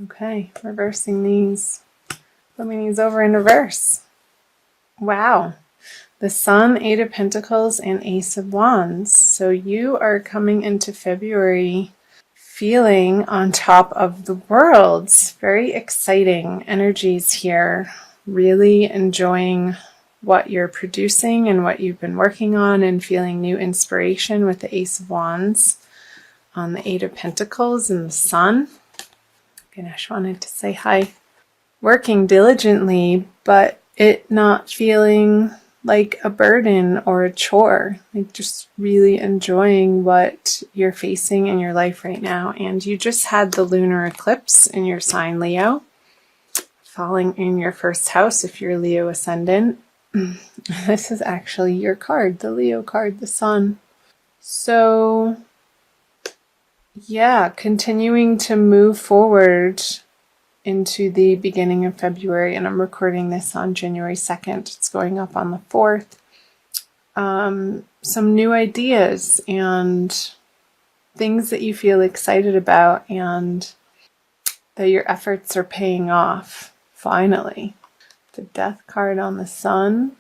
Okay, reversing these. Flipping these over in reverse. Wow. The Sun, Eight of Pentacles, and Ace of Wands. So you are coming into February feeling on top of the world. Very exciting energies here. Really enjoying what you're producing and what you've been working on, and feeling new inspiration with the Ace of Wands on the Eight of Pentacles and the Sun. Ganesh wanted to say hi. Working diligently, but it not feeling like a burden or a chore. Like just really enjoying what you're facing in your life right now. And you just had the lunar eclipse in your sign, Leo, falling in your first house if you're Leo ascendant. This is actually your card, the Leo card, the Sun. So yeah, continuing to move forward into the beginning of February, and I'm recording this on January 2nd. It's going up on the 4th. Some new ideas and things that you feel excited about, and that your efforts are paying off, finally. The Death card on the Sun,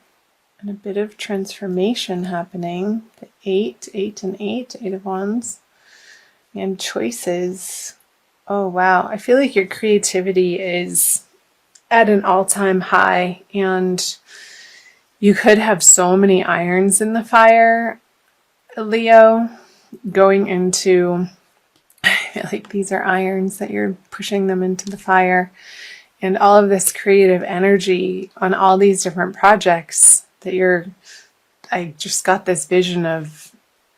and a bit of transformation happening. The 8 and 8 of Wands, and choices. Oh wow, I feel like your creativity is at an all-time high, and you could have so many irons in the fire, Leo, going into, I feel like these are irons that you're pushing them into the fire, and all of this creative energy on all these different projects that I just got this vision of,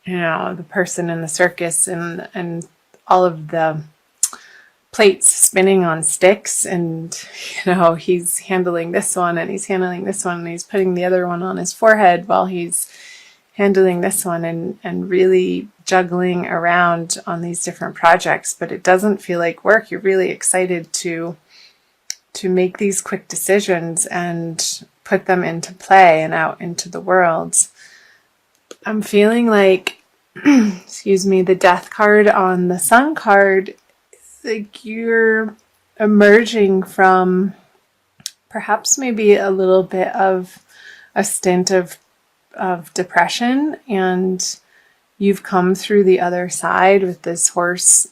the person in the circus and all of the plates spinning on sticks, and he's handling this one and he's handling this one and he's putting the other one on his forehead while he's handling this one, and really juggling around on these different projects. But it doesn't feel like work. You're really excited to make these quick decisions and put them into play and out into the world. I'm feeling like excuse me, the Death card on the Sun card, like you're emerging from perhaps maybe a little bit of a stint of depression, and you've come through the other side with this horse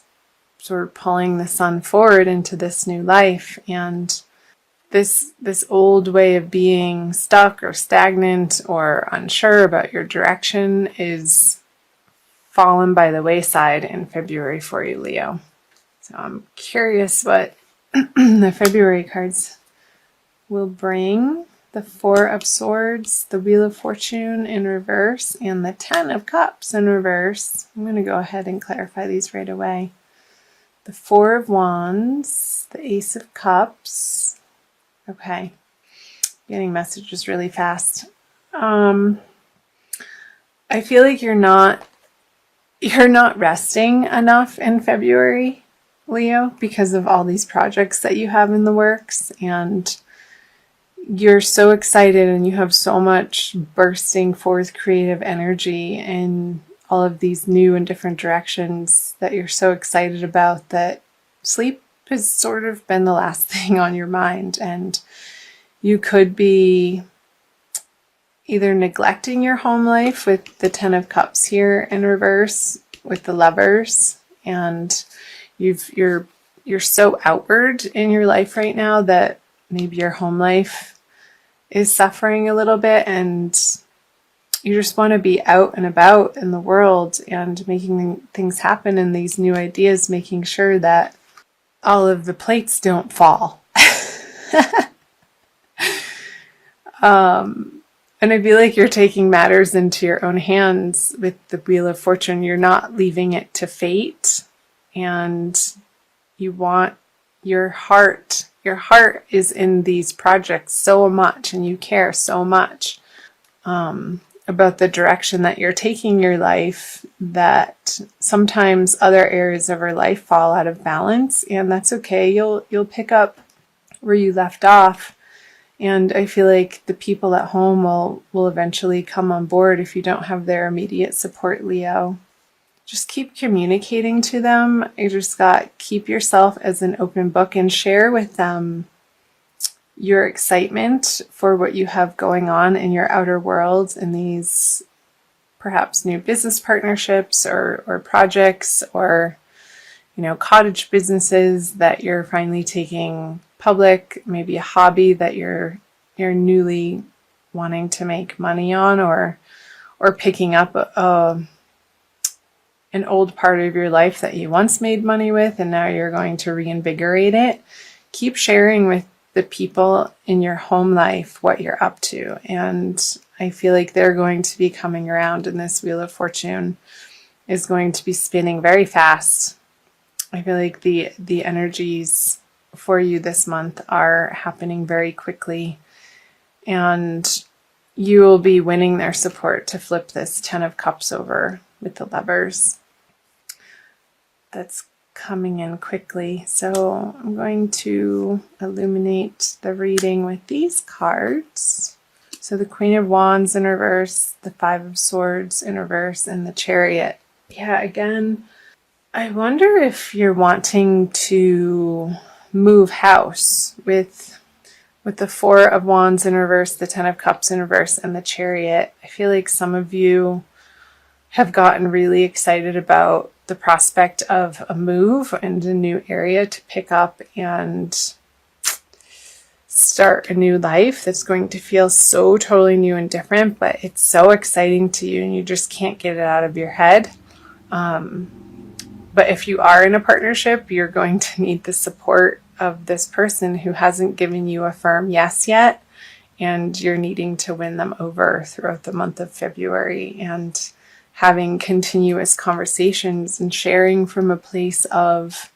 sort of pulling the Sun forward into this new life, and this old way of being stuck or stagnant or unsure about your direction is fallen by the wayside in February for you, Leo. So I'm curious what the February cards will bring. The Four of Swords, the Wheel of Fortune in reverse, and the Ten of Cups in reverse. I'm going to go ahead and clarify these right away. The Four of Wands, the Ace of Cups. Okay, getting messages really fast. I feel like you're not resting enough in February, Leo, because of all these projects that you have in the works, and you're so excited and you have so much bursting forth creative energy in all of these new and different directions that you're so excited about, that sleep has sort of been the last thing on your mind, and you could be either neglecting your home life with the Ten of Cups here in reverse with the Lovers, and you're so outward in your life right now that maybe your home life is suffering a little bit, and you just want to be out and about in the world and making things happen, and these new ideas, making sure that all of the plates don't fall. And I feel like you're taking matters into your own hands with the Wheel of Fortune. You're not leaving it to fate, and you want your heart is in these projects so much, and you care so much about the direction that you're taking your life, that sometimes other areas of our life fall out of balance, and that's okay. You'll pick up where you left off. And I feel like the people at home will eventually come on board if you don't have their immediate support, Leo. just keep communicating to them. You just got keep yourself as an open book and share with them your excitement for what you have going on in your outer world in these perhaps new business partnerships or projects or cottage businesses that you're finally taking public, maybe a hobby that you're newly wanting to make money on, or picking up an old part of your life that you once made money with and now you're going to reinvigorate it. Keep sharing with the people in your home life what you're up to, and I feel like they're going to be coming around, and this Wheel of Fortune is going to be spinning very fast. I feel like the energies for you this month are happening very quickly, and you will be winning their support to flip this 10 of Cups over with the Lovers. That's coming in quickly. So I'm going to illuminate the reading with these cards. So the Queen of Wands in reverse, the Five of Swords in reverse, and the Chariot. Yeah, again, I wonder if you're wanting to move house with the Four of Wands in reverse, the Ten of Cups in reverse, and the Chariot. I feel like some of you have gotten really excited about the prospect of a move and a new area to pick up and start a new life that's going to feel so totally new and different, but it's so exciting to you and you just can't get it out of your head. But if you are in a partnership, you're going to need the support of this person who hasn't given you a firm yes yet, and you're needing to win them over throughout the month of February, and having continuous conversations and sharing from a place of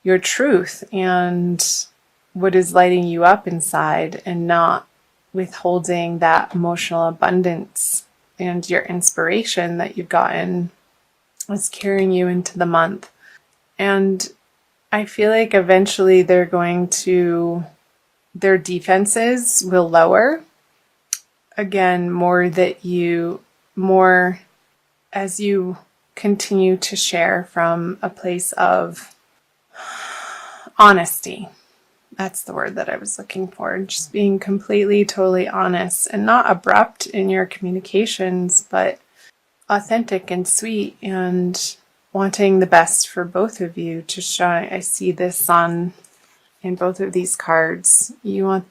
your truth and what is lighting you up inside, and not withholding that emotional abundance and your inspiration that you've gotten is carrying you into the month. And I feel like eventually their defenses will lower. Again, more as you continue to share from a place of honesty. That's the word that I was looking for. Just being completely, totally honest and not abrupt in your communications, but authentic and sweet and wanting the best for both of you to shine. I see this sun in both of these cards. You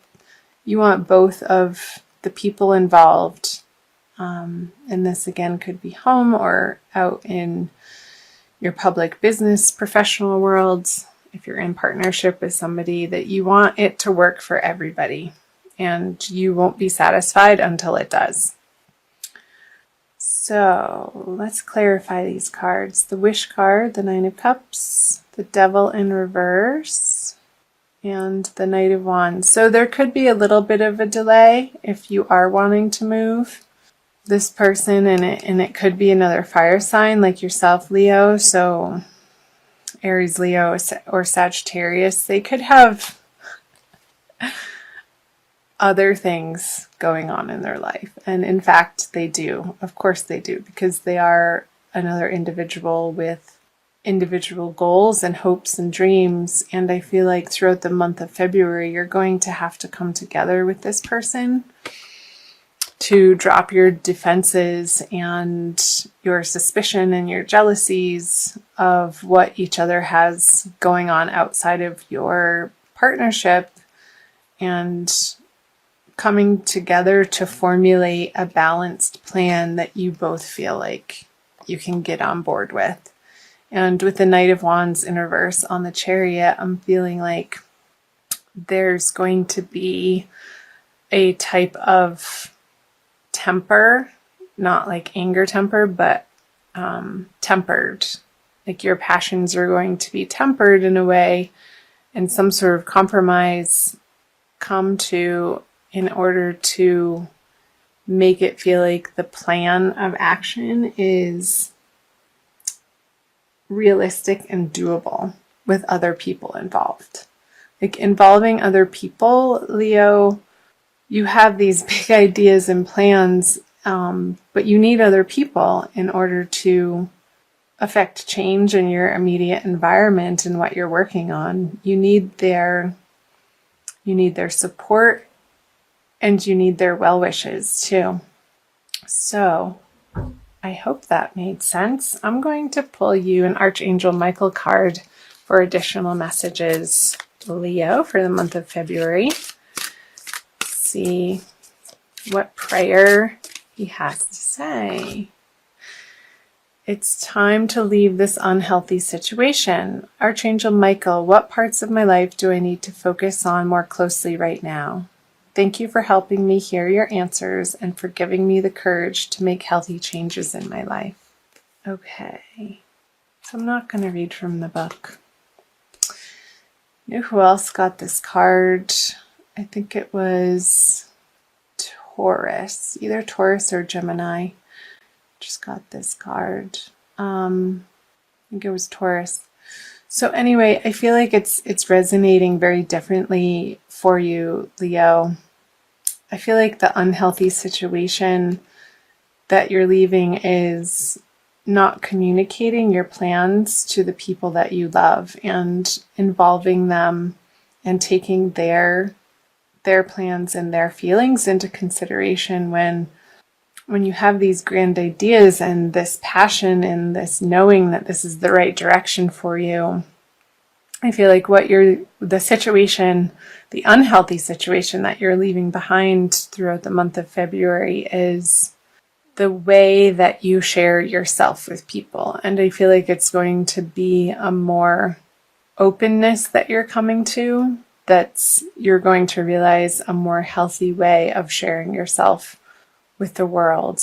want both of the people involved, and this again could be home or out in your public business, professional worlds. If you're in partnership with somebody, that you want it to work for everybody, and you won't be satisfied until it does. So let's clarify these cards. The Wish card, the Nine of Cups, the Devil in reverse, and the Knight of Wands. So there could be a little bit of a delay if you are wanting to move this person, and it could be another fire sign like yourself, Leo. So Aries, Leo, or Sagittarius, they could have other things going on in their life. And in fact, they do. Of course they do, because they are another individual with individual goals and hopes and dreams. And I feel like throughout the month of February, you're going to have to come together with this person to drop your defenses and your suspicion and your jealousies of what each other has going on outside of your partnership, and coming together to formulate a balanced plan that you both feel like you can get on board with. And with the Knight of Wands in reverse on the Chariot, I'm feeling like there's going to be a type of temper, not like anger temper, but tempered. Like your passions are going to be tempered in a way, and some sort of compromise come to in order to make it feel like the plan of action is realistic and doable with other people involved. Like involving other people, Leo, you have these big ideas and plans, but you need other people in order to affect change in your immediate environment and what you're working on, you need their support, and you need their well wishes too. So I hope that made sense. I'm going to pull you an Archangel Michael card for additional messages, Leo, for the month of February. See what prayer he has to say. It's time to leave this unhealthy situation. Archangel Michael, what parts of my life do I need to focus on more closely right now? Thank you for helping me hear your answers and for giving me the courage to make healthy changes in my life. Okay, so I'm not going to read from the book. You know who else got this card? I think it was Taurus, either Taurus or Gemini. Just got this card. I think it was Taurus. So anyway, I feel like it's resonating very differently for you, Leo. I feel like the unhealthy situation that you're leaving is not communicating your plans to the people that you love and involving them and taking their plans and their feelings into consideration when you have these grand ideas and this passion and this knowing that this is the right direction for you. I feel like the situation, the unhealthy situation that you're leaving behind throughout the month of February is the way that you share yourself with people. And I feel like it's going to be a more openness that you're coming to, you're going to realize a more healthy way of sharing yourself with the world.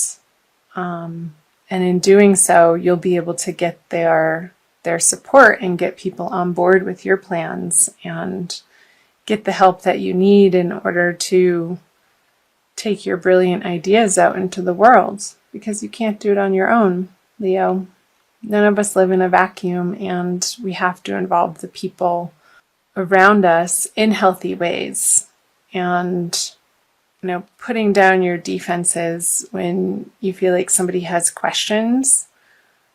And in doing so, you'll be able to get their support and get people on board with your plans and get the help that you need in order to take your brilliant ideas out into the world, because you can't do it on your own, Leo. None of us live in a vacuum, and we have to involve the people around us in healthy ways. And putting down your defenses when you feel like somebody has questions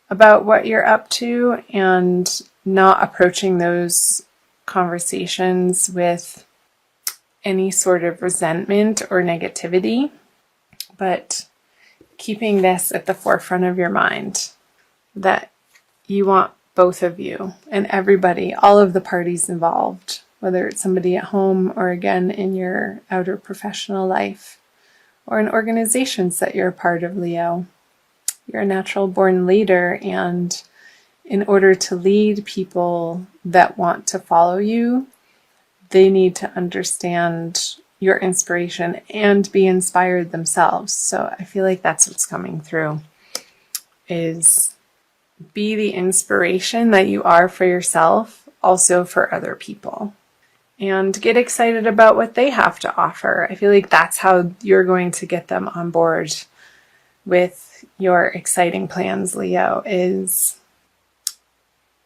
about what you're up to, and not approaching those conversations with any sort of resentment or negativity, but keeping this at the forefront of your mind, that you want both of you and everybody, all of the parties involved, whether it's somebody at home or again in your outer professional life or in organizations that you're a part of, Leo. You're a natural born leader, and in order to lead people that want to follow you, they need to understand your inspiration and be inspired themselves. So I feel like that's what's coming through, is be the inspiration that you are for yourself, also for other people. And get excited about what they have to offer. I feel like that's how you're going to get them on board with your exciting plans, Leo, is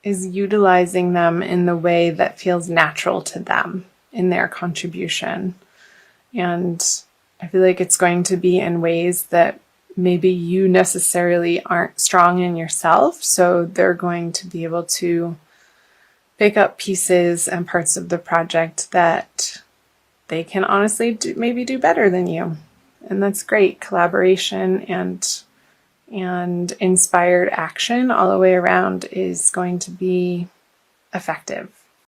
utilizing them in the way that feels natural to them in their contribution. And I feel like it's going to be in ways that maybe you necessarily aren't strong in yourself, so they're going to be able to pick up pieces and parts of the project that they can honestly do better than you. And that's great. Collaboration and inspired action all the way around is going to be effective.